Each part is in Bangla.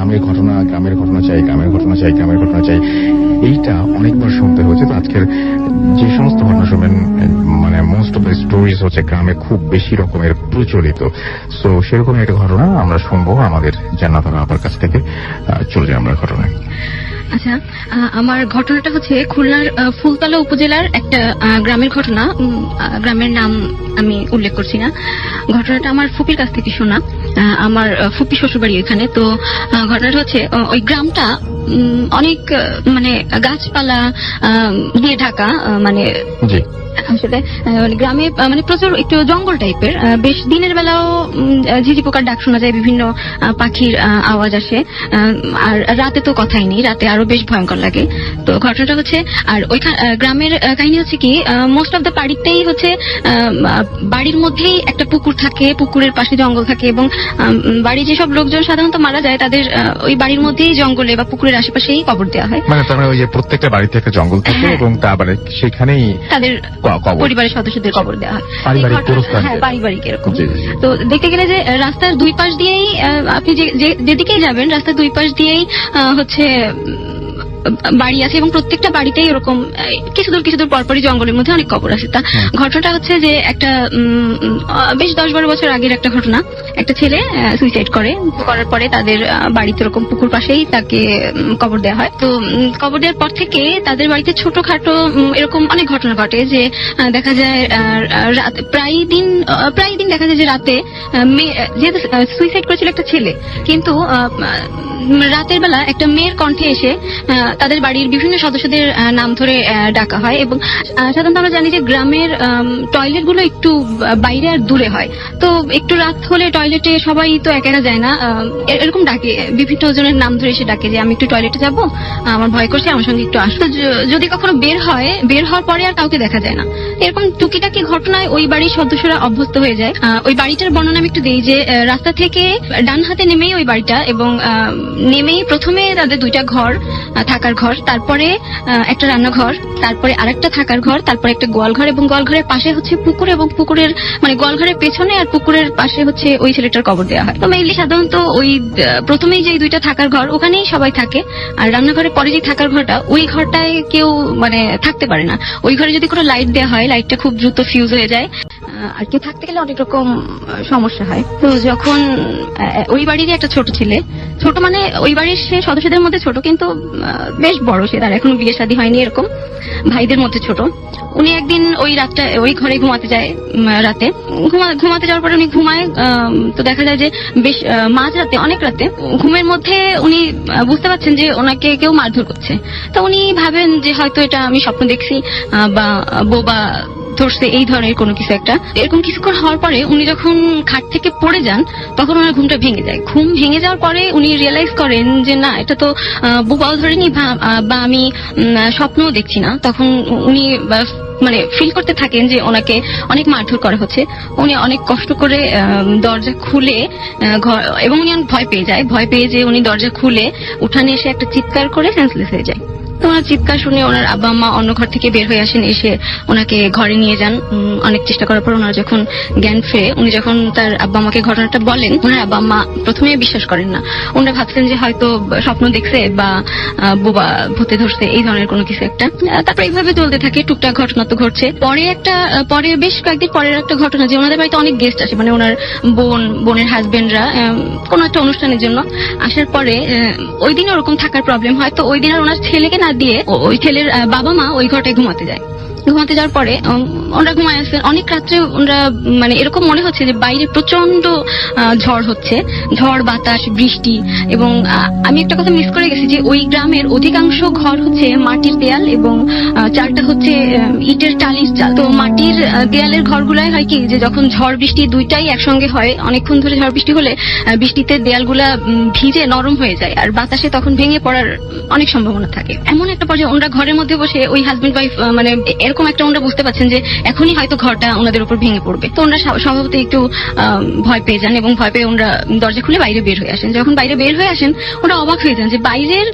গ্রামের ঘটনা চাই, এইটা অনেকবার শুনতে হয়েছে। তো আজকের যে সমস্ত ঘটনা শুনবেন, মানে মোস্ট অফ দ্য স্টোরিজ হচ্ছে গ্রামে খুব বেশি রকমের প্রচলিত। সো সেরকম একটা ঘটনা আমরা শুনবো আমাদের জান্নাত আপার কাছ থেকে। চলে যাই আমরা ঘটনায়। আচ্ছা, আমার ঘটনাটা হচ্ছে খুলনার ফুলতলা উপজেলার একটা গ্রামের ঘটনা। গ্রামের নাম আমি উল্লেখ করছি না। ঘটনাটা আমার ফুপির কাছ থেকে শোনা। আমার ফুপি শ্বশুরবাড়ি এখানে। তো ঘটনাটা হচ্ছে ওই গ্রামটা অনেক মানে গাছপালা দিয়ে ঢাকা। মানে আসলে গ্রামে মানে প্রচুর একটু জঙ্গল টাইপের। বেশ দিনের বেলাও ঝিঝি পোকার ডাক শোনা যায়, বিভিন্ন পাখির আওয়াজ আসে। আর রাতে তো কথাই নেই, রাতে আরো বেশ ভয়ঙ্কর লাগে। তো ঘটনাটা হচ্ছে, আর ওই গ্রামের কাহিনী হচ্ছে কি, মোস্ট অফ দ্য বাড়িতেই হচ্ছে বাড়ির মধ্যেই একটা পুকুর থাকে, পুকুরের পাশে জঙ্গল থাকে, এবং বাড়ির যেসব লোকজন সাধারণত মারা যায় তাদের ওই বাড়ির মধ্যেই জঙ্গলে বা পুকুরের আশেপাশেই কবর দেওয়া হয়। মানে তার মানে ওই যে প্রত্যেকটা বাড়িতে একটা জঙ্গল থাকে এবং তারপরে সেখানেই তাদের পরিবারের সদস্যদের কবর দেওয়া হয়, পারিবারিক এরকম। তো দেখতে গেলে যে রাস্তার দুই পাশ দিয়েই আপনি যেদিকেই যাবেন, রাস্তার দুই পাশ দিয়েই হচ্ছে বাড়ি আছে, এবং প্রত্যেকটা বাড়িতেই এরকম কিছু দূর পরপরই জঙ্গলের মধ্যে অনেক কবর আছে। তা ঘটনাটা হচ্ছে যে একটা বেশ 10-12 বছর আগের একটা ঘটনা। একটা ছেলে সুইসাইড করার পরে তাদের বাড়িতে এরকম পুকুর পাশেই তাকে কবর দেওয়া হয়। তো কবর দেওয়ার পর থেকে তাদের বাড়িতে ছোটখাটো এরকম অনেক ঘটনা ঘটে, যে দেখা যায় প্রায় দিন দেখা যায় যে রাতে, যেহেতু সুইসাইড করেছিল একটা ছেলে, কিন্তু রাতের বেলা একটা মেয়ের কণ্ঠে এসে তাদের বাড়ির বিভিন্ন সদস্যদের নাম ধরে ডাকা হয়। এবং সাধারণত আমরা জানি যে গ্রামের টয়লেট গুলো একটু বাইরে আর দূরে হয়। তো একটু রাত হলে টয়লেটে সবাই তো একা যায় না, এরকম ডাকে, বিভিন্ন জনের নাম ধরে এসে ডাকে যে আমি একটু টয়লেটে যাবো, আমার ভয় করছে, আমার সঙ্গে একটু আসো। যদি কখনো বের হওয়ার পরে আর কাউকে দেখা যায় না। এরকম টুকিটাকি ঘটনায় ওই বাড়ির সদস্যরা অভ্যস্ত হয়ে যায়। ওই বাড়িটার বর্ণনা আমি একটু দিই, যে রাস্তা থেকে ডান হাতে নেমেই ওই বাড়িটা, এবং নেমেই প্রথমে তাদের দুইটা ঘর, থাকার ঘর, তারপরে একটা রান্নাঘর, তারপরে আরেকটা থাকার ঘর, তারপরে একটা গোয়ালঘর, এবং গোয়ালঘরের পাশে হচ্ছে পুকুর, এবং পুকুরের মানে গোয়ালঘরের পেছনে আর পুকুরের পাশে হচ্ছে ওই ছেলেটার কবর দেওয়া হয়। তো মেইনলি সাধারণত ওই প্রথমেই যে দুইটা থাকার ঘর ওখানেই সবাই থাকে, আর রান্নাঘরের পরে যে থাকার ঘরটা, ওই ঘরটায় কেউ মানে থাকতে পারে না। ওই ঘরে যদি কোনো লাইট দেওয়া হয়, লাইটটা খুব দ্রুত ফিউজ হয়ে যায়, আর কেউ থাকতে গেলে অনেক রকম সমস্যা হয়। তো যখন ওই বাড়িরই একটা ছোট ছেলে, ছোট মানে ওই বাড়ির সে সদস্যদের মধ্যে ছোট, কিন্তু বেশ বড়, সে তার এখনো বিয়ে শাদী হয়নি, এরকম ভাইদের মধ্যে ছোট। উনি একদিন ওই রাতটা ওই ঘরে ঘুমাতে যায়। রাতে ঘুমাতে যাওয়ার পরে উনি ঘুমায়। তো দেখা যায় যে বেশ মাঝরাতে, অনেক রাতে, ঘুমের মধ্যে উনি বুঝতে পারছেন যে ওনাকে কেউ মারধর করছে। তো উনি ভাবেন যে হয়তো এটা আমি স্বপ্ন দেখছি, বা বোবা ধরছে, এই ধরনের কোনো কিছু একটা। এরকম কিছুক্ষণ হওয়ার পরে উনি যখন খাট থেকে পড়ে যান, তখন ওনার ঘুমটা ভেঙে যায়। ঘুম ভেঙে যাওয়ার পরে উনি রিয়েলাইজ করেন যে না, এটা তো বোবাও ধরেনি, বা আমি স্বপ্নও দেখছি না। তখন উনি মানে ফিল করতে থাকেন যে ওনাকে অনেক মারধর করা হচ্ছে। উনি অনেক কষ্ট করে দরজা খুলে, এবং উনি অনেক ভয় পেয়ে যে উনি দরজা খুলে উঠানে এসে একটা চিৎকার করে সেন্সলেস হয়ে যায়। তো ওনার চিৎকার শুনে ওনার আব্বা আম্মা অন্য ঘর থেকে বের হয়ে আসেন, এসে ওনাকে ঘরে নিয়ে যান। অনেক চেষ্টা করার পর ওনার যখন জ্ঞান ফেরে, উনি যখন তার আব্বা আম্মাকে ঘটনাটা বলেন, ওনার আব্বা আম্মা প্রথমে বিশ্বাস করেন না। ওনারা ভাবছেন যে হয়তো স্বপ্ন দেখছে বা বোবা ভূতে ধরছে, এই ধরনের কোনো কিছু একটা। তারপর এইভাবে চলতে থাকে, টুকটাক ঘটনা তো ঘটছে। পরে বেশ কয়েকদিন পরের একটা ঘটনা, যে ওনাদের বাড়িতে অনেক গেস্ট আসে, মানে ওনার বোনের হাজবেন্ডরা কোনো একটা অনুষ্ঠানের জন্য আসার পরে ওই দিন ওরকম থাকার প্রবলেম হয়। তো ওই দিন আর ওনার ছেলেকে না দিয়ে ওই ছেলের বাবা মা ওই ঘরটায় ঘুমাতে যায়। ঘুমাতে যাওয়ার পরে ওনারা ঘুমায় আসছেন, অনেক রাত্রে ওনারা মানে এরকম মনে হচ্ছে যে বাইরে প্রচন্ড ঝড় হচ্ছে, ঝড় বাতাস বৃষ্টি। এবং আমি একটা কথা মিস করে গেছি, যে ওই গ্রামের অধিকাংশ ঘর হচ্ছে মাটির দেয়াল, এবং চালটা হচ্ছে ইটের টালির চাল। তো মাটির দেয়ালের ঘরগুলাই হয় কি, যে যখন ঝড় বৃষ্টি দুইটাই একসঙ্গে হয়, অনেকক্ষণ ধরে ঝড় বৃষ্টি হলে বৃষ্টিতে দেয়ালগুলা ভিজে নরম হয়ে যায়, আর বাতাসে তখন ভেঙে পড়ার অনেক সম্ভাবনা থাকে। এমন একটা পর্যায়ে ওনারা ঘরের মধ্যে বসে ওই হাজবেন্ড ওয়াইফ মানে এরকম একটা ওনারা বুঝতে পারছেন যে এখনই হয়তো ঘরটা ওনাদের উপর ভেঙে পড়বে। তো ওনারা স্বভাবতই একটু ভয় পেয়ে যান এবং ভয় পেয়ে ওনারা দরজা খুলে বাইরে বের হয়ে আসেন। যখন বাইরে বের হয়ে আসেন ওরা অবাক হয়ে যান যে বাইরের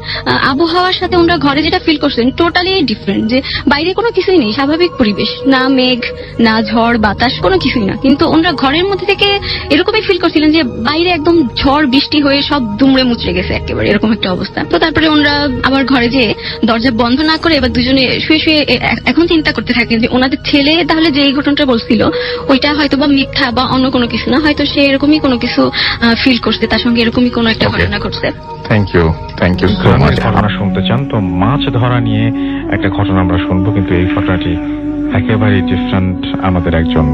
আবহাওয়ার সাথে ওনারা ঘরে যেটা ফিল করছেন টোটালি ডিফারেন্ট। যে বাইরে কোনো কিছুই নেই, স্বাভাবিক পরিবেশ, না মেঘ না ঝড় বাতাস, কোনো কিছুই না, কিন্তু ওনারা ঘরের মধ্যে থেকে এরকমই ফিল করছিলেন যে বাইরে একদম ঝড় বৃষ্টি হয়ে সব দুমড়ে মুচড়ে গেছে একেবারে, এরকম একটা অবস্থা। তো তারপরে ওনারা আবার ঘরে যেয়ে দরজা বন্ধ না করে এবার দুজনে শুয়ে শুয়ে এখন চিন্তা করতে থাকেন যে ওনাদের ছেলে তাহলে যে এই ঘটনাটা বলছিল ওইটা হয়তো বা মিথ্যা বা অন্য কোনো কিছু না, হয়তো সে এরকমই কোনো কিছু ফিল করছে, তার সঙ্গে এরকমই কোনো একটা ঘটনা ঘটছে। Thank you so much. ঘটনা শুনতে চান তো মাছ ধরা নিয়ে একটা ঘটনা আমরা শুনবো, কিন্তু এই ঘটনাটি একেবারেই ডিফারেন্ট। আমাদের একজন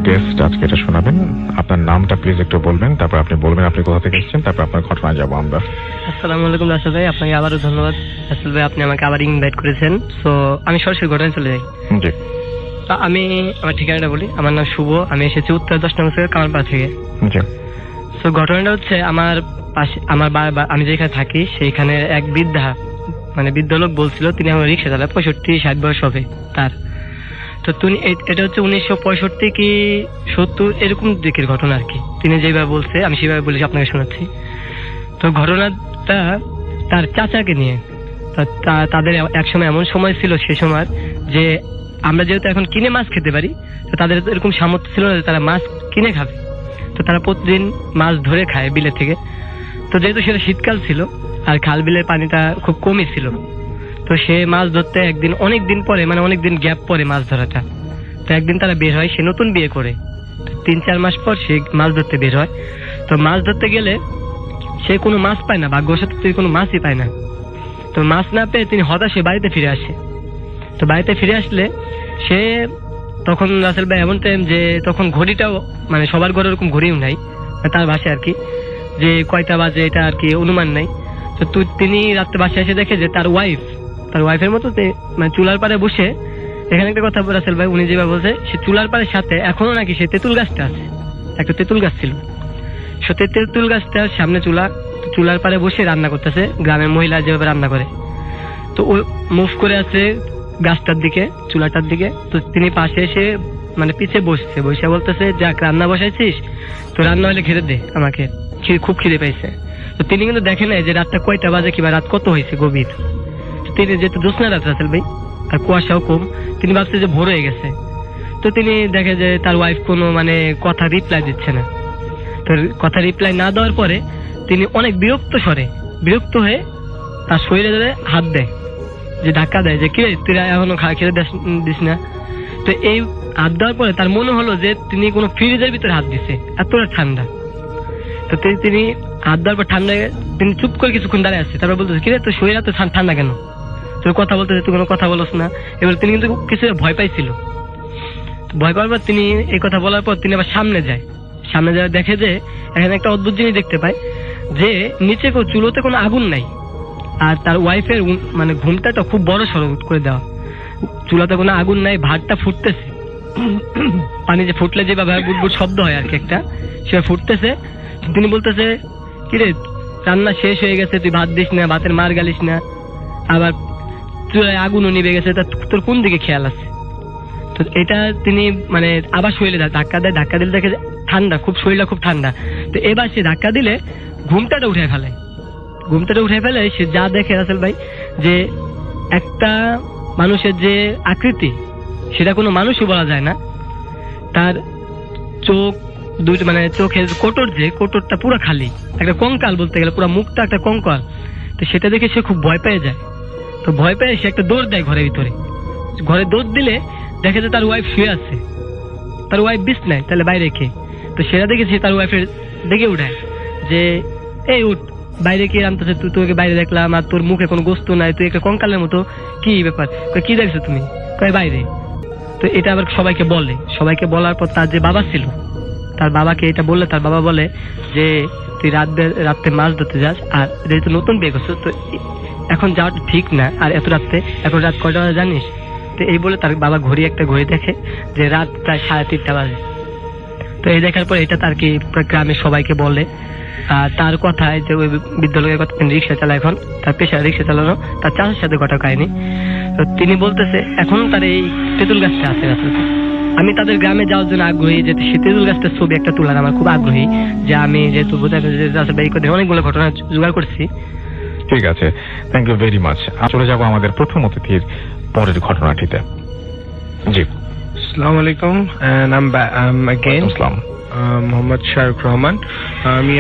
গেস্ট আজকে এটা শোনাবেন। আপনার নামটা প্লিজ একটু বলবেন, তারপর আপনি বলবেন আপনি কোথা থেকে এসেছেন, তারপর আপনার ঘটনায় যাবো আমরা। আসসালামু আলাইকুম রাসেল ভাই, আপনাকে আবারও ধন্যবাদ। রাসেল ভাই আপনি আমাকে আবার ইনভাইট করেছেন, সো আমি সরাসরি ঘটনায় চলে যাই। জি, আমি আমার ঠিকানাটা বলি। আমার নাম শুভ, আমি এসেছি উত্তর 10 নম্বর থেকে কামারপাড়া থেকে। জি। সো ঘটনাটা হচ্ছে আমার পাশে আমি যেখানে থাকি সেইখানে এক বৃদ্ধা মানে বৃদ্ধ লোক বলছিল তিনি আমার রিক্সা চালায়, 65-60 বয়স হবে তার। তো তুমি এটা হচ্ছে 1965 কি 70 এরকম দিকের ঘটনা আর কি। তিনি যেভাবে বলছে আমি সেভাবে বলেছি, আপনাকে শোনাচ্ছি। তো ঘটনাটা তার চাচাকে নিয়ে। তাদের একসময় এমন সময় ছিল সে সময় যে আমরা যেহেতু এখন কিনে মাছ খেতে পারি, তো তাদের এরকম সামর্থ্য ছিল না যে তারা মাছ কিনে খাবে। তো তারা প্রতিদিন মাছ ধরে খায় বিলের থেকে। তো যেহেতু সেটা শীতকাল ছিল আর খাল বিলের পানিটা খুব কমই ছিল, তো সে মাছ ধরতে একদিন অনেকদিন পরে মানে অনেকদিন গ্যাপ পরে মাছ ধরাটা। তো একদিন তারা বের হয়, সে নতুন বিয়ে করে 3-4 মাস পর সে মাছ ধরতে বের হয়। তো মাছ ধরতে গেলে সে কোনো মাছ পায় না, ভাগ্যবশত তিনি কোনো মাছই পায় না। তো মাছ না পেয়ে তিনি হতাশে বাড়িতে ফিরে আসে। তো বাড়িতে ফিরে আসলে সে তখন রাসেল ভাই এমন টাইম যে তখন ঘড়িটাও মানে সবার ঘরে ওরকম ঘড়িও নাই, তার বাসায় আর কি, যে কয়টা বাজে এটা আর কি অনুমান নাই। তো তিনি রাত্রে বাসায় এসে দেখে যে তার ওয়াইফের মতো মানে চুলার পাড়ে বসে, এখানে একটা কথা রাসেল ভাই উনি যেভাবে বলছে, সে চুলার পাড়ের সাথে এখনো নাকি সে তেঁতুল গাছটা আছে, একটা তেঁতুল গাছ ছিল। সত্যি তেঁতুল গাছটার সামনে চুলার পাড়ে বসে রান্না করতেছে, গ্রামের মহিলা যেভাবে রান্না করে। তো ও মুভ করে আছে গাছটার দিকে, চুলাটার দিকে। তো তিনি পাশে এসে মানে পিছে বসে বলতেছে, যাক রান্না বসাইছিস, তো রান্না হলে খেতে দে আমাকে, খুব খিদে পাইছে। তো তিনি কিন্তু দেখে নাই যে রাতটা কয়টা বাজে কিংবা রাত কত হয়েছে গভীর। তিনি যেহেতু জ্যোৎস্না রাত রাসেল ভাই আর কুয়াশাও কম, তিনি ভাবছে যে ভোর হয়ে গেছে। তো তিনি দেখে যে তার ওয়াইফ কোনো মানে কথা রিপ্লাই দিচ্ছে না। তো কথা রিপ্লাই না দেওয়ার পরে তিনি অনেক বিরক্ত হয়ে তার শরীরে ধরে হাত দেয়, যে ধাক্কা দেয় যে কিরে তুই এখনো খেতে দিস না। তো এই হাত দেওয়ার পরে তার মনে হলো যে তিনি কোনো ফ্রিজের ভিতরে হাত দিছে, এতটা ঠান্ডা। তো তিনি হাত দেওয়ার পর ঠান্ডায় তিনি চুপ করে কিছুক্ষণ দাঁড়িয়ে আসছে। তারপর বলতেছে, কিরে তোর শরীর এত ঠান্ডা কেন, তোর কথা বলতেছে, তুই কোনো কথা বলস না। এবার তিনি কিন্তু কিছু ভয় পাইছিল। ভয় পাওয়ার পর তিনি এই কথা বলার পর তিনি আবার সামনে যায় দেখে যে এখানে একটা অদ্ভুত জিনিস দেখতে পায়, যে নিচে চুলোতে কোনো আগুন নাই, আর তার ওয়াইফের মানে ঘুমটাটা খুব বড় সড়ো করে দেওয়া, চুলাতে কোনো আগুন নাই, ভাতটা ফুটতেছে, পানি যে ফুটলে যেভাবে বুটবুট শব্দ হয় আর কি একটা, সে ফুটতেছে। তিনি বলতেছে, কিরে রান্না শেষ হয়ে গেছে, তুই ভাত দিস না, ভাতের মার গালিস না, আবার চুলায় আগুনও নিভে গেছে, তোর কোন দিকে খেয়াল আছে? তো এটা তিনি মানে আবার শরীরে ধাক্কা দিলে দেখে ঠান্ডা, খুব শরীরটা খুব ঠান্ডা। তো এবার সে ধাক্কা দিলে ঘুমটাটা উঠে ফেলে সে যা দেখে রাসেল ভাই, যে একটা মানুষের যে আকৃতি সেটা কোনো মানুষই বলা যায় না, তার চোখ দুইটা মানে চোখের কোটরটা পুরো খালি, একটা কঙ্কাল বলতে গেলে, পুরো মুখটা একটা কঙ্কাল। তো সেটা দেখে সে খুব ভয় পেয়ে যায়। তো ভয় পেয়ে সে একটা দৌড় দেয় ঘরে দৌড় দিলে দেখে যে তার ওয়াইফ শুয়ে আছে, তার ওয়াইফ বিছনায় তাহলে বাইরে কে। তো সেটা দেখে সে তার ওয়াইফের দেখে উঠায় যে এই উঠ, বাইরে কে আনতেছে, তোকে বাইরে দেখলাম আর তোর মুখে কোনো গোস্ত নাই, তুই একটা কঙ্কালের মতো, কি ব্যাপার, কি দেখছো তুমি? কয় বাইরে। তো এটা আবার সবাইকে বলার পর তার যে বাবা ছিল, তার বাবাকে এটা বললে তার বাবা বলে যে তুই রাত্রে মাছ ধরতে যাস, আর যেহেতু নতুন বিয়ে করছো তো এখন যাওয়াটা ঠিক না, আর এত রাত্রে, এখন রাত কয়টা বাজে জানিস? তো এই বলে তার বাবা একটা ঘড়ি দেখে যে রাত প্রায় 3:30 বাজে। তো এই দেখার পর এটা তার কি গ্রামের সবাইকে বলে। তার কথায় যে ওই বিদ্যালয়ের কথা, তিনি রিক্সা চালায়, এখন তার পেশা রিক্সা চালানো, তার চাষের সাথে ঘটা কাহিনী। তো তিনি বলতেছে এখন তার এই তেঁতুল গাছটা আছে রাস্তাতে। আমি তাদের গ্রামে যাওয়ার জন্য আগ্রহী, যে সেই তেঁতুল গাছটার ছবি একটা তোলার আমার খুব আগ্রহী, যে আমি যেহেতু অনেকগুলো ঘটনা জোগাড় করছি। ঠিক আছে, থ্যাংক ইউ ভেরি মাচ। চলে যাবো আমাদের প্রথম অতিথির পরের ঘটনাটিতে। জি, আসসালামু আলাইকুম, and I'm again Mohammad Shahrukh Rahman. আমি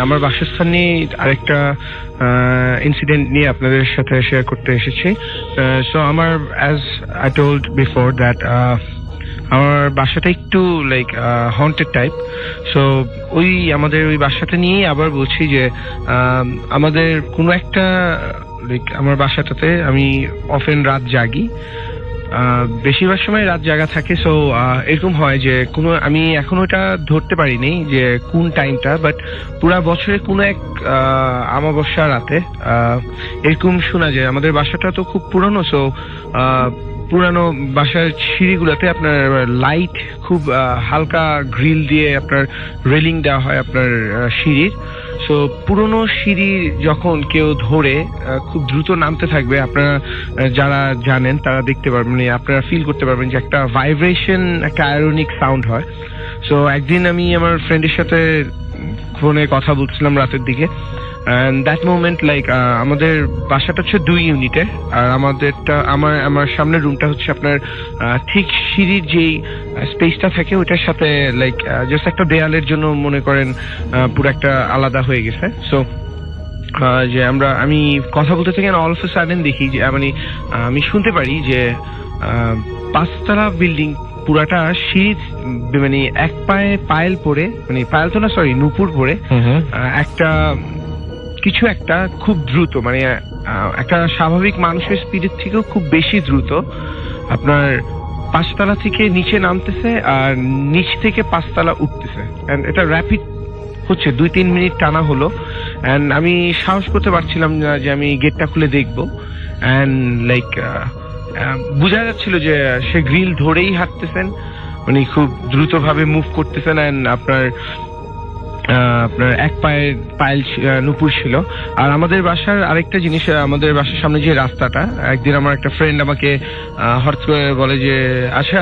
আমার বাসস্থান নিয়ে আরেকটা ইনসিডেন্ট নিয়ে আপনাদের সাথে শেয়ার করতে এসেছি। সো আমার, as I told before that, আমার বাসাটা একটু লাইক হন্টেড টাইপ। সো আমাদের ওই বাসাটা নিয়ে আবার বলছি যে আমাদের কোনো একটা লাইক আমার বাসাটাতে আমি অফেন রাত জাগি, বেশিরভাগ সময় রাত জাগা থাকে। সো এরকম হয় যে আমি এখন ওটা ধরতে পারিনি যে কোন টাইমটা, বাট পুরা বছরে কোনো এক আমাবস্যা রাতে এরকম শোনা যায়। আমাদের বাসাটা তো খুব পুরনো, সো পুরানো বাসার সিঁড়িগুলোতে আপনার লাইট খুব হালকা গ্রিল দিয়ে আপনার রেলিং দেওয়া হয় আপনার সিঁড়ির। সো পুরনো সিঁড়ি যখন কেউ ধরে খুব দ্রুত নামতে থাকবে, আপনারা যারা জানেন তারা দেখতে পারবেন, আপনারা ফিল করতে পারবেন যে একটা ভাইব্রেশন, একটা আয়রনিক সাউন্ড হয়। সো একদিন আমি আমার ফ্রেন্ডের সাথে ফোনে কথা বলছিলাম রাতের দিকে, and that moment like আমাদের বাসাটা হচ্ছে 2 ইউনিটের, আর আমার সামনের রুমটা হচ্ছে আপনার ঠিক সিঁড়ির যেই স্পেসটা থাকে ওইটার সাথে লাইক জাস্ট একটা দেয়ালের জন্য মনে করেন পুরো একটা আলাদা হয়ে গেছে। সো যে আমি কথা বলতে থাকি, অল অফ আ সাডেন দেখি যে আমি শুনতে পারি যে 5তলা বিল্ডিং পুরাটা সিঁড়ি, মানে এক পায়ে পায়েল পরে, মানে পায়েল তো না, সরি, নুপুর পরে একটা কিছু একটা খুব দ্রুত, মানে একটা স্বাভাবিক মানুষের স্পিডের থেকেও খুব বেশি দ্রুত আপনার 5তলা থেকে নিচে নামতেছে আর নিচ থেকে 5তলা উঠতেছে। এন্ড এটা র্যাপিড হচ্ছে, 2-3 মিনিট টানা হলো। এন্ড আমি সাহস করতে পারছিলাম না যে আমি গেটটা খুলে দেখবো। এন্ড লাইক বোঝা যাচ্ছিল যে সে গ্রিল ধরেই হাঁটতেছেন, মানে খুব দ্রুত ভাবে মুভ করতেছেন। এন্ড আপনার এক পায়েল নুপুর ছিল। আর আমাদের বাসার আরেকটা জিনিস, আমাদের বাসার সামনে যে রাস্তাটা, একদিন আমার একটা ফ্রেন্ড আমাকে হঠাৎ করে বলে যে আচ্ছা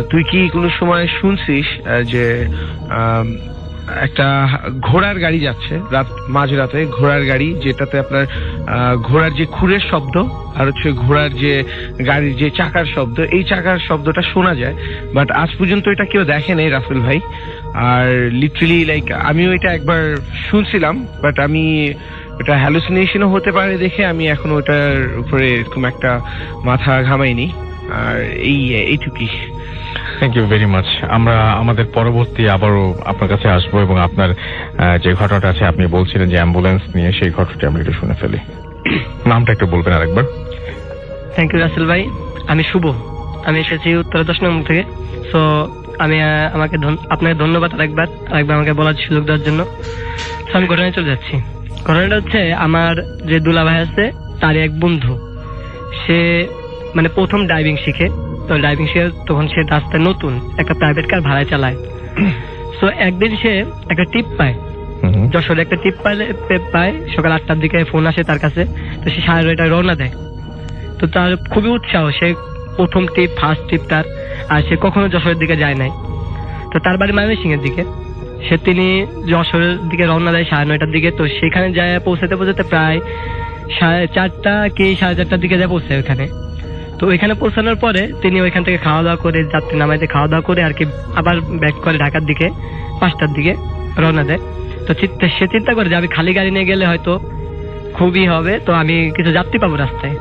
তুই কি কোনো সময় শুনছিস যে একটা ঘোড়ার গাড়ি যাচ্ছে মাঝরাতে, ঘোড়ার গাড়ি, যেটাতে আপনার ঘোড়ার যে খুরের শব্দ আর হচ্ছে ঘোড়ার যে গাড়ির যে চাকার শব্দ, এই চাকার শব্দটা শোনা যায়, বাট আজ পর্যন্ত এটা কেউ দেখে নেই রাসেল ভাই। আর লিটারালি লাইক আমিও এটা একবার শুনছিলাম, বাট আমি এটা হ্যালুসিনেশনও হতে পারে দেখে আমি এখন ওটার উপরে এরকম একটা মাথা ঘামাইনি। আর এইটুকুই। Thank you very much. আমরা আমাদের পরবর্তী আবারও আপনার কাছে আসবো এবং আপনার যে ঘটনাটা আছে, আপনি বলছিলেন যে অ্যাম্বুলেন্স নিয়ে, সেই ঘটনাটি আমরা একটু শুনে ফেলি। নামটা একটু বলবেন আরেকবার। থ্যাংক ইউ রাসেল ভাই। আমি শুভ, আমি এসেছি উত্তর 10 নম্বর থেকে। সো আমি আপনাকে ধন্যবাদ আরেকবার আমাকে বলার সুযোগ দেওয়ার জন্য। আমি ঘটনায় চলে যাচ্ছি। ঘটনাটা হচ্ছে, আমার যে দুলা ভাই আছে তার এক বন্ধু, সে মানে প্রথম ড্রাইভিং শিখে। তো ড্রাইভিং শিখে তখন সে রাস্তায় নতুন একটা প্রাইভেট কার ভাড়ায় চালায়। সো একদিন সে একটা টিপ পায়, যশোরে একটা টিপ পায়। সকাল 8টার দিকে ফোন আসে তার কাছে। তো সে 9:30টায় রওনা দেয়। তো তার খুবই উৎসাহ, সে প্রথম টিপ, ফার্স্ট টিপ তার। আর সে কখনো যশোরের দিকে যায় নাই। তো তার বাড়ি ময়মনসিংহ এর দিকে। তিনি যশোরের দিকে রওনা দেয় 9:30টার দিকে। তো সেখানে যায় পৌঁছাতে প্রায় 4:30 কি 4:30টার দিকে যায় পৌঁছায় ওখানে। তো ওইখানে পৌঁছানোর পরে তিনি ওইখান থেকে খাওয়া দাওয়া করে, যাত্রী নামাইতে খাওয়া দাওয়া করে আর কি আবার ব্যাক করে ঢাকার দিকে 5টার দিকে রওনা দেয়। তো সে চিন্তা করে যে আমি খালি গাড়ি নিয়ে গেলে হয়তো খুবই হবে, তো আমি কিছু যাত্রী পাবো রাস্তায়।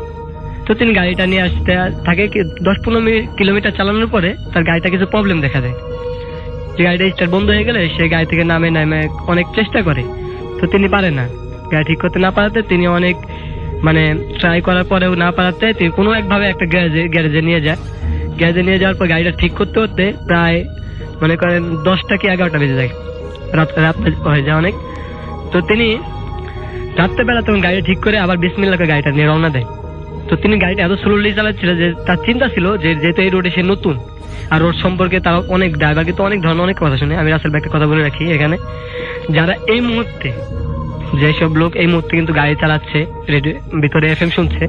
তো তিনি গাড়িটা নিয়ে আসতে থাকে। 10-15 কিলোমিটার চালানোর পরে তার গাড়িটা কিছু প্রবলেম দেখা যায়, যে গাড়িটা স্টার্ট বন্ধ হয়ে গেলে সে গাড়ি থেকে নামে অনেক চেষ্টা করে। তো তিনি পারে না, গাড়ি ঠিক করতে না পারাতে তিনি অনেক মানে ট্রাই করার পরেও না পারাতে তিনি কোনো একভাবে একটা গ্যারেজে নিয়ে যায়। গ্যারেজে নিয়ে যাওয়ার পর গাড়িটা ঠিক করতে করতে প্রায় মনে করেন 10টা কি 11টা বেজে যায়, রাত হয়ে যায় অনেক। তো তিনি রাত্রেবেলা তখন গাড়ি ঠিক করে আবার বিসমিল্লাহ করে গাড়িটা নিয়ে রওনা দেয়। তো তিনি গাড়িটা এত স্লোলি চালাচ্ছিল যে তার চিন্তা ছিল যে যেহেতু এই রোডে সে নতুন, আর রোড সম্পর্কে তারা অনেক ড্রাইভার কিন্তু অনেক ধরনের অনেক কথা শুনে। আমি রাসেল ভাই একটা কথা বলে রাখি এখানে, যারা এই মুহূর্তে যেসব লোক এই মুহূর্তে কিন্তু গাড়ি চালাচ্ছে, রেডিও ভিতরে FM শুনছে,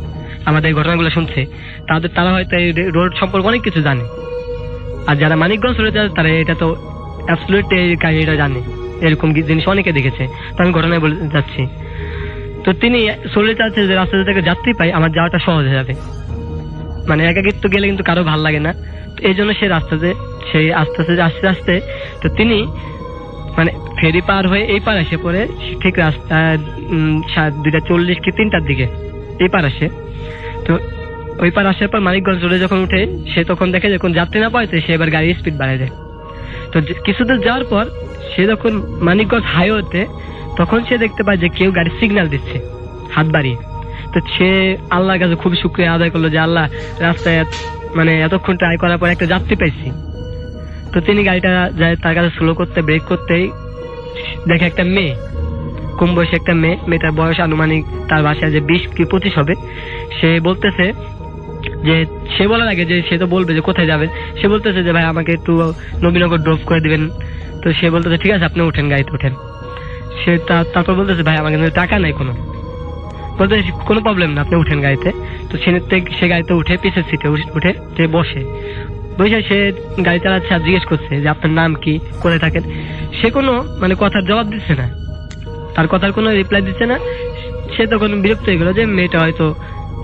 আমাদের এই ঘটনাগুলো শুনছে, তারা হয়তো এই রোড সম্পর্কে অনেক কিছু জানে। আর যারা মানিকগঞ্জ রোডে যায় তারা এটা তো অ্যাবসলিউট এটা জানে, এরকম জিনিস অনেকে দেখেছে। তো আমি ঘটনায় বলে যাচ্ছি। তো তিনি চলে যাচ্ছে যে রাস্তা থেকে যাত্রী পাই আমার যাওয়াটা সহজ হয়ে যাবে, মানে একাকিত্ব গেলে কিন্তু কারো ভালো লাগে না। তো এই জন্য সেই রাস্তাতে সেই আস্তে আস্তে আস্তে তো তিনি মানে ফেরি পার হয়ে এই পার আসে পরে ঠিক রাস্তা 2:40 কি 3টার দিকে এই পার আসে। তো ওই পার আসার পর মানিকগঞ্জ রোডে যখন উঠে সে তখন দেখে যখন যাত্রী না পাইতে সে এবার গাড়ির স্পিড বাড়ায় দেয়। তো কিছুদূর যাওয়ার পর সে যখন মানিকগঞ্জ হাইওয়েতে তখন সে দেখতে পায় যে কেউ গাড়ির সিগন্যাল দিচ্ছে হাত বাড়িয়ে। তো সে আল্লাহর কাছে খুব শুকরিয়া আদায় করলো যে আল্লাহ রাস্তায় মানে এতক্ষণ ট্রাই করার পর একটা যাত্রী পাইছি। তো তিনি গাড়িটা যায় তার কাছে স্লো করতে ব্রেক করতেই দেখে একটা মেয়ে, কম বয়সী একটা মেয়েটার বয়স আনুমানিক তার বাসায় যে 20 কি 25 হবে। সে বলতেছে যে সে বলার আগে যে সে তো বলবে যে কোথায় যাবেন, সে বলতেছে যে ভাই আমাকে একটু নবীনগর ড্রপ করে দিবেন। তো সে বলতেছে ঠিক আছে আপনি উঠেন, গাড়িতে উঠেন। সে তারপর বলতেছে ভাই আমার কিন্তু টাকা নাই কোনো, বলতে কোনো প্রবলেম না আপনি উঠেন গাড়িতে। তো সে গাড়িতে উঠে পিছের সিটে উঠে সে বসে সে গাড়ি চালাচ্ছে আর জিজ্ঞেস করছে যে আপনার নাম কি, কোথায় থাকেন। সে কোনো মানে কথার জবাব দিচ্ছে না, তার কথার কোনো রিপ্লাই দিচ্ছে না। সে তখন বিরক্ত হয়ে গেল যে মেয়েটা হয়তো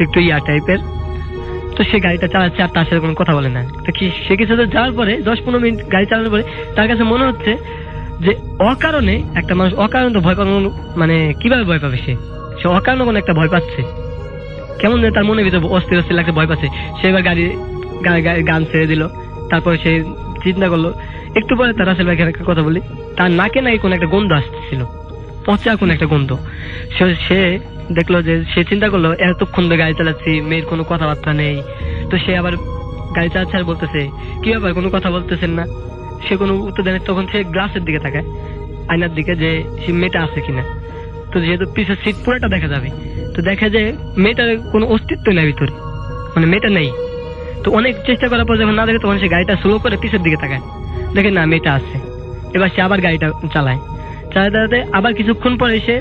একটু টাইপের। তো সে গাড়িটা চালাচ্ছে আর তার সাথে কোনো কথা বলে না। তো সে কিছু যাওয়ার পরে 10-15 মিনিট গাড়ি চালানোর পরে তার কাছে মনে হচ্ছে যে অকারণে একটা মানুষ অকারণে তো ভয় পাবে, মানে কিভাবে ভয় পাবে সে অকারণে কোনো একটা ভয় পাচ্ছে, কেমন তার মনে ভিতরে অস্থির অস্থির লাগছে, ভয় পাচ্ছে। সে এবার গান ছেড়ে দিল। তারপরে সে চিন্তা করলো, একটু পরে তার রাসেল ভাইকে একটা কথা বলি, তার নাকে নাকি কোনো একটা গন্ধ আসতেছিল, পচা কোন একটা গন্ধ। সে দেখলো যে সে চিন্তা করলো এতক্ষণ ধরে গাড়ি চালাচ্ছি, মেয়ের কোনো কথাবার্তা নেই। তো সে আবার গাড়ি চালাচ্ছে আর বলতেছে কি ব্যাপার কোনো কথা বলতেছেন না। সে কোনো উত্তর দেয় না। তখন সে গ্লাসের দিকে তাকায়, আয়নার দিকে, যে সে মেয়েটা আছে কিনা। তো যেহেতু পিছের সিট পুরোটা দেখা যাবে, তো দেখে যে মেয়েটার কোনো অস্তিত্ব নেই ভিতরে, মানে মেয়েটা নেই। তো অনেক চেষ্টা করার পর যখন না দেখে তখন সে গাড়িটা স্লো করে পিছের দিকে তাকায়, দেখে না মেয়েটা আছে। এবার সে আবার গাড়িটা চালাতে আবার কিছুক্ষণ পরে সে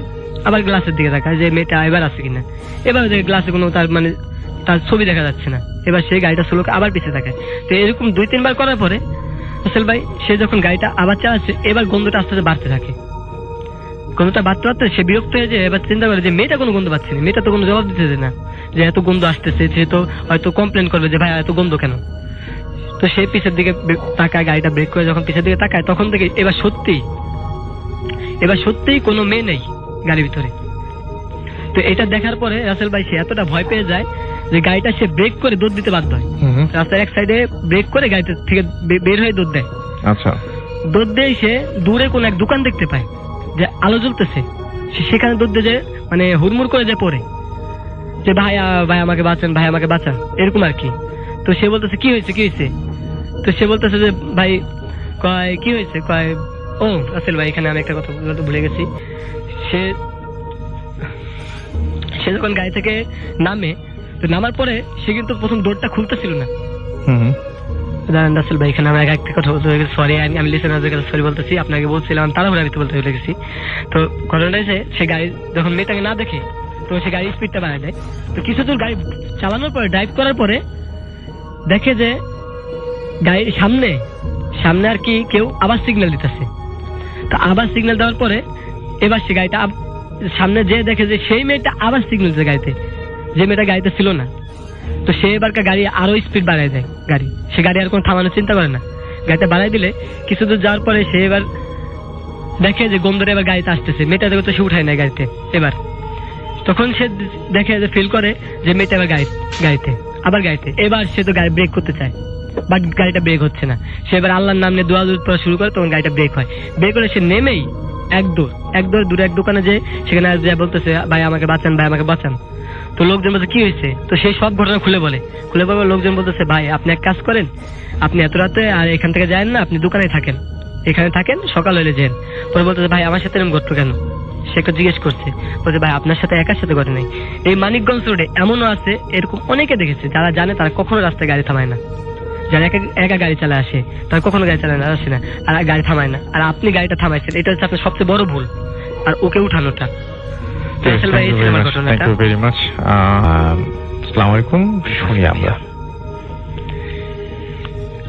আবার গ্লাসের দিকে তাকায় যে মেয়েটা এবার আছে কিনা। এবার গ্লাসে কোনো তার ছবি দেখা যাচ্ছে না। এবার সে গাড়িটা স্লো আবার পিছিয়ে তাকায়। তো এরকম 2-3 বার করার পরে রাসেল ভাই সে যখন গাড়িটা আবার চালাচ্ছে এবার গন্ধটা আস্তে আস্তে বাড়তে থাকে। গন্ধটা বাড়তে বাড়তে সে বিরক্ত হয়ে যায়। এবার চিন্তা করে যে মেয়েটা কোনো গন্ধ পাচ্ছে না, মেয়েটা তো কোনো জবাব দিতেছে না যে এত গন্ধ আসতেছে। সে তো হয়তো কমপ্লেন করবে যে ভাই এত গন্ধ কেন। তো সে পিছের দিকে তাকায়, গাড়িটা ব্রেক করে যখন পিছের দিকে তাকায় তখন থেকে এবার সত্যিই কোনো মেয়ে নেই গাড়ির ভিতরে। তো এটা দেখার পরে রাসেল ভাই সে এতটা ভয় পেয়ে যায় যে গাড়িটা সে ব্রেক করে দৌড় দিতে বাধ্য হয়। রাস্তার এক সাইডে ব্রেক করে গাড়িটা থেকে বের হয়ে দৌড় দেয়। আচ্ছা, দৌড় দিয়ে সে দূরে কোন এক দোকান দেখতে পায় যে আলো জ্বলতেছে। সেখানে দৌড় দিয়ে মানে হুড়মুড় করে যায় পরে যে ভাই আমাকে বাঁচান, ভাই আমাকে বাঁচান, এরকম আর কি। তো সে বলতেছে কি হয়েছে। তো সে বলতেছে যে ভাই কয় কি হয়েছে, কয় ও রাসেল ভাই এখানে আমি একটা কথা বলতে ভুলে গেছি। সে যখন গাড়ি থেকে নামে, তো নামার পরে সে কিন্তু প্রথম দৌড়টা খুলতেছিল না। রাসেল ভাই এখানে আমি একটা কথা বলতে হয়ে গেছি, সরি আমি লিসেনারদের কাছে সরি বলতেছি, আপনাকে বলছিলাম তাড়াহুড়ো আমি বলতে ভুলে গেছি। তো ঘটনাটা হয়েছে সে গাড়ি যখন মেয়েটাকে না দেখে তো সে গাড়ির স্পিডটা বাড়ায় দেয়। তো কিছু দূর গাড়ি চালানোর পরে ড্রাইভ করার পরে দেখে যে গাড়ির সামনে আর কি কেউ আবার সিগন্যাল দিতেছে। তো আবার সিগন্যাল দেওয়ার পরে এবার সে গাড়িটা সামনে যে দেখে যে সেই মেয়েটা আবার সিগন্যাল দিচ্ছে গাড়িতে, যে মেয়েটা গাড়িতে ছিল না। তো সে এবার গাড়ি আরো স্পিড বাড়ায় দেয়, সে গাড়ি আর কোনো থামানোর চিন্তা করে না। গাড়িটা বাড়াই দিলে কিছু দূর যাওয়ার পরে সে এবার দেখে যে গন্ধরে এবার গাড়িতে আসতেছে। মেয়েটা দেখে তো সে উঠায় না গাড়িতে। এবার তখন সে দেখে যে ফিল করে যে মেয়েটা এবার গাড়িতে এবার সে তো গাড়ি ব্রেক করতে চায়, বাট গাড়িটা ব্রেক হচ্ছে না। সে এবার আল্লাহর নাম নিয়ে দোয়া করা শুরু করে, তখন গাড়িটা ব্রেক হয়। ব্রেক করে সে নেমেই এক দূরে এক দোকানে যে সেখানে বলতেছে ভাই আমাকে বাঁচান। তো লোকজন বলছে কি হয়েছে। তো সেই সব ঘটনা খুলে বলে লোকজন বলতেছে ভাই আপনি এক কাজ করেন, আপনি এত রাতে আর এখান থেকে যায়েন না, আপনি দোকানে থাকেন, এখানে থাকেন, সকাল হলে যান। পরে বলতেছে ভাই আমার সাথে এরকম ঘটতো কেন। সে একটা জিজ্ঞেস করছে, বলছে ভাই আপনার সাথে একার সাথে ঘটে নাই। এই মানিকগঞ্জ রোডে এমনও আছে, এরকম অনেকে দেখেছে, যারা জানে তারা কখনো রাস্তায় গাড়ি থামায় না, যারা একা গাড়ি চালায় আসে তারা কখনো গাড়ি চালায় না, আসে না, আর গাড়ি থামায় না, আর আপনি গাড়িটা থামাইছেন, এটা হচ্ছে আপনার সবচেয়ে বড় ভুল, আর ওকে উঠানোটা। Thank you very much. আসসালামু আলাইকুম, শুনি আমরা।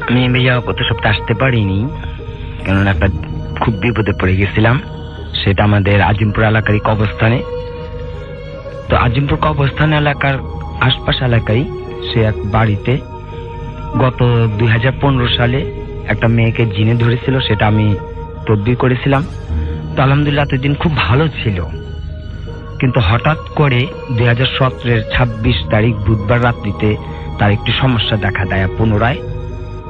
আমি ভাইয়া গত সপ্তাহে আসতে পারিনি, কারণ একটা খুব বিপদে পড়ে গেছিলাম। সেটা আমাদের আজিমপুর এলাকারই কবরস্থানে। তো আজিমপুর কবরস্থান এলাকার আশপাশ এলাকায় সে এক বাড়িতে গত 2015 সালে একটা মেয়েকে জিনে ধরেছিল, সেটা আমি তদবির করেছিলাম। তো আলহামদুলিল্লাহ এতদিন খুব ভালো ছিল, কিন্তু হঠাৎ করে 2017-এর 26 তারিখ বুধবার রাত্রিতে তার একটি সমস্যা দেখা দেয় পুনরায়।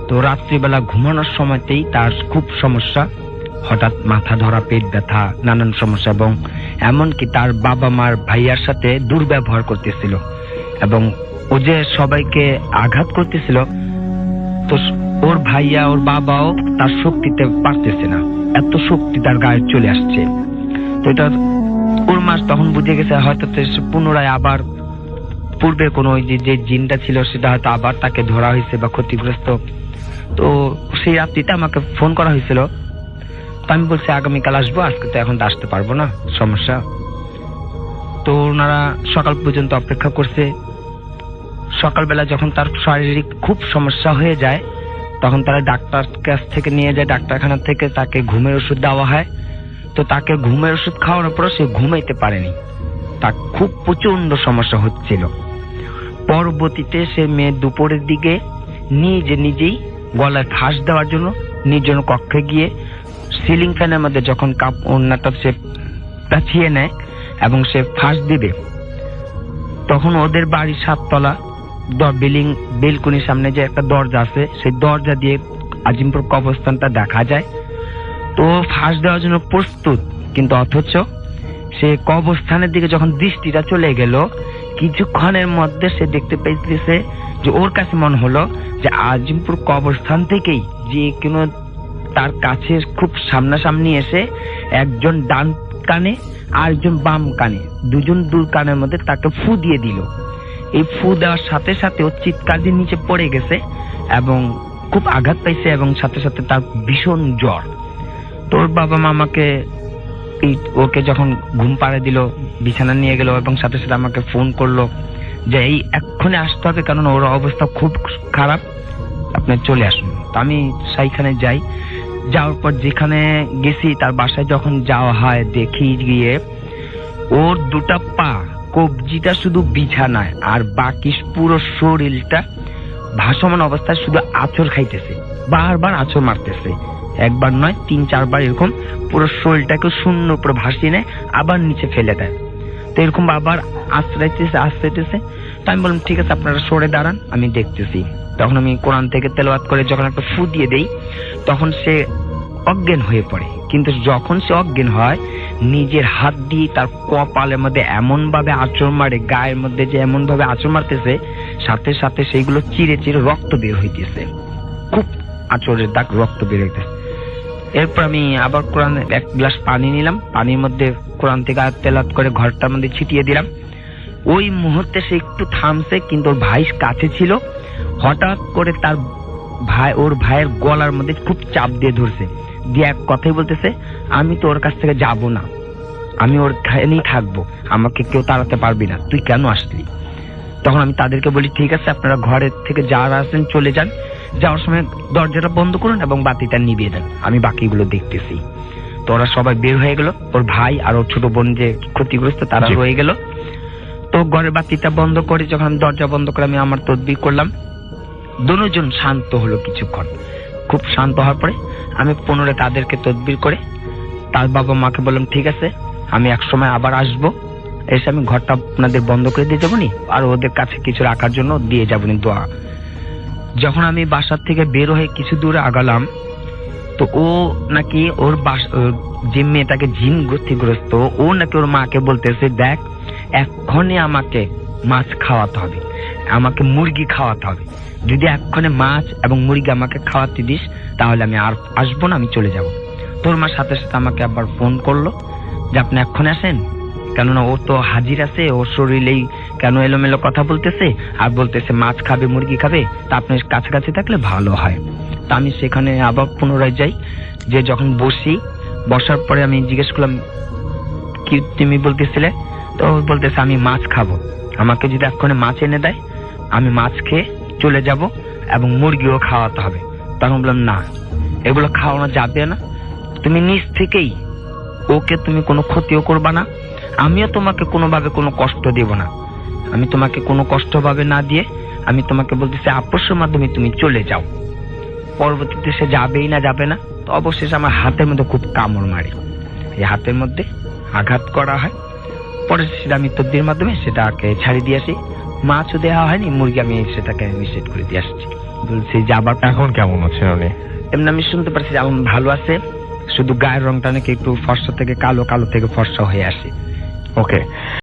তো রাত্রিবেলা ঘুমানোর সময়তেই তার খুব সমস্যা, হঠাৎ মাথা ধরা, পেট ব্যথা, নানান সমস্যা, এবং এমনকি তার বাবা মার ভাইয়ার সাথে দুর্ব্যবহার করতেছিল, এবং ও যে সবাইকে আঘাত করতেছিল, তো ওর ভাইয়া ওর বাবাও তার শক্তিতে পারতেছে না, এত শক্তি তার গায়ে চলে আসছে। তো এটা ওর মা তখন বুঝে গেছে হয়তো পুনরায় আবার পূর্বে কোনো ওই যে জিনটা ছিল সেটা হয়তো আবার তাকে ধরা হয়েছে বা ক্ষতিগ্রস্ত। তো সেই রাত্রিতে আমাকে ফোন করা হয়েছিল, তো আমি বলছি আগামীকাল আসবো, আজকে তো এখন আসতে পারবো না, সমস্যা। তো ওনারা সকাল পর্যন্ত অপেক্ষা করছে। সকালবেলা যখন তার শারীরিক খুব সমস্যা হয়ে যায়, তখন তারা ডাক্তার কাছ থেকে নিয়ে যায়, ডাক্তারখানা থেকে তাকে ঘুমের ওষুধ দেওয়া হয়। তো তাকে ঘুমের ওষুধ খাওয়ানোর পর সে ঘুমাইতে পারেনি, তার খুব প্রচন্ড সমস্যা হচ্ছিল। পরবর্তীতে সে মেয়ে দুপুরের দিকে নিজেই গলায় ফাঁস দেওয়ার জন্য নির্জন কক্ষে গিয়ে সিলিং ফ্যানের মধ্যে যখন ওড়নাটা সে পেঁচিয়ে নেয় এবং সে ফাঁস দিবে, তখন ওদের বাড়ির 7 তলা বেলকুনির সামনে যে একটা দরজা আছে, সেই দরজা দিয়ে আজিমপুর কবরস্থানটা দেখা যায়। তো ফাঁস দেওয়ার জন্য প্রস্তুত, কিন্তু অথচ সে কবরস্থানের দিকে যখন দৃষ্টিটা চলে গেল, কিছুক্ষণের মধ্যে সে দেখতে পেয়েছে যে ওর কাছে মনে হলো যে আজিমপুর কবরস্থান থেকেই যে কোনো তার কাছে খুব সামনাসামনি এসে একজন ডান কানে আর একজন বাম কানে, দুজন দূর কানের মধ্যে তাকে ফু দিয়ে দিল। এই ফু দেওয়ার সাথে সাথে ও চিৎকার দিয়ে নিচে পড়ে গেছে এবং খুব আঘাত পাইছে, এবং সাথে সাথে তার ভীষণ জ্বর। তোর বাবা মামাকে ওকে যখন ঘুম পাড়ে দিল, বিছানা নিয়ে গেল, এবং সাথে সাথে আমাকে ফোন করলো যে এই এক্ষুনি আসতে হবে, কারণ ওর অবস্থা খুব খারাপ, আপনি চলে আসুন। তো আমি সেইখানে যাই। যাওয়ার পর যেখানে গেছি তার বাসায় যখন যাওয়া হয়, দেখি গিয়ে ওর 2টা পা কবজিটা শুধু বিছানায়, আর বাকি পুরো শরীরটা ভাসমান অবস্থায় শুধু আঁচড় খাইতেছে, বারবার আঁচড় মারতেছে, একবার নয় 3-4 বার এরকম পুরো শরীরটাকে শূন্য উপরে ভাসিয়ে নেয়, আবার নিচে ফেলে দেয়। তো এরকম আবার আশ্রাইতেছে। তো আমি বললাম ঠিক আছে আপনারা সরে দাঁড়ান, আমি দেখতেছি। তখন আমি কোরআন থেকে তেলাওয়াত করে যখন একটা ফু দিয়ে দেই, তখন সে অজ্ঞান হয়ে পড়ে। কিন্তু যখন সে অজ্ঞান হয়, নিজের হাত দিয়ে তার কপালের মধ্যে এমন ভাবে আঁচড় মারে, গায়ের মধ্যে যে এমন ভাবে আঁচড় মারতেছে, সাথে সাথে সেইগুলো চিরে চিরে রক্ত বের হইতেছে, খুব আঁচড়ের দাগ, রক্ত বের হইতেছে। এরপর আমি আবার কোরআন 1 গ্লাস পানি নিলাম, পানির মধ্যে কোরআন থেকে আয়াত তেলাওয়াত করে ঘরটার মধ্যে ছিটিয়ে দিলাম। ওই মুহূর্তে সে একটু থামছে, কিন্তু ওর ভাই কাছে ছিল। হঠাৎ করে তার ভাই ওর ভাইয়ের গলার মধ্যে খুব চাপ দিয়ে ধরছে, দিয়ে এক কথাই বলতেছে, আমি তো ওর কাছ থেকে যাব না, আমি ওর খানেই থাকবো, আমাকে কেউ তাড়াতে পারবি না, তুই কেন আসলি? তখন আমি তাদেরকে বলি ঠিক আছে আপনারা ঘরের থেকে যারা আছেন চলে যান, যাওয়ার সময় দরজাটা বন্ধ করুন এবং বাতিটা নিভিয়ে দেন, আমি বাকিগুলো দেখতেছি। তো ওরা সবাই বের হয়ে গেল, ওর ভাই আর ওর ছোট বোন যে ক্ষতিগ্রস্ত তারা রয়ে গেল। তো ঘরের বাতিটা বন্ধ করে যখন আমি দরজা বন্ধ করে আমি আমার তদবির করলাম, দুজন শান্ত হলো কিছুক্ষণ। খুব শান্ত হওয়ার পরে আমি পুনরায় তাদেরকে তদবির করে তার বাবা মাকে বললাম ঠিক আছে আমি এক সময় আবার আসবো, এসে আমি ঘরটা আপনাদের বন্ধ করে দিয়ে যাবো নি, আর ওদের কাছে কিছু রাখার জন্য দিয়ে যাবো নি দোয়া। যখন আমি বাসার থেকে বের হয়ে কিছু দূরে আগালাম, তো ও নাকি ওর যে মেয়েটাকে জিন ক্ষতিগ্রস্ত, ও নাকি ওর মাকে বলতেছে দেখ এক্ষণে আমাকে মাছ খাওয়াতে হবে, আমাকে মুরগি খাওয়াতে হবে, যদি এক্ষণে মাছ এবং মুরগি আমাকে খাওয়াতে দিস তাহলে আমি আর আসবো না, আমি চলে যাব। তোর মা সাথে সাথে আমাকে আবার ফোন করলো যে আপনি এক্ষণে আসেন, কেননা ও তো হাজির আছে, ওর শরীরেই কেন এলোমেলো কথা বলতেছে আর বলতেছে মাছ খাবে মুরগি খাবে, তা আপনার কাছাকাছি থাকলে ভালো হয়। তা আমি সেখানে আবার পুনরায় যাই, যে যখন বসার পরে আমি জিজ্ঞেস করলাম কি তুমি বলতেছিলে, তো ও বলতেছে আমি মাছ খাবো, আমাকে যদি এক্ষণে মাছ এনে দেয় আমি মাছ খেয়ে চলে যাব এবং মুরগিও খাওয়াতে হবে। তখন বললাম না, এগুলো খাওয়ানো যাবে না, তুমি নিজ থেকেই ওকে তুমি কোনো ক্ষতিও করবা না, আমিও তোমাকে কোনোভাবে কোনো কষ্ট দেব না, আমি তোমাকে কোনো কষ্ট ভাবে না দিয়ে আমি তোমাকে বলতেছি আপোষের মাধ্যমে তুমি চলে যাও। পরবর্তীতে সে যাবেই না যাবে না, তো অবশেষে আমার হাতের মধ্যে খুব কামড় মারে, এই হাতের মধ্যে আঘাত করা হয়। পরে সেটা আমি তদবির মাধ্যমে সেটাকে ছাড়িয়ে দিয়ে আসি, মাছও দেওয়া হয়নি, মুরগি আমি সেটাকে নিষেধ করে দিয়ে আসছি। বলছি যে আবার এখন কেমন আছেন উনি? এমনি আমি শুনতে পারছি যে এখন ভালো আছে, শুধু গায়ের রংটা নাকি একটু ফর্সা থেকে কালো, কালো থেকে ফর্সা হয়ে আসে। ওকে।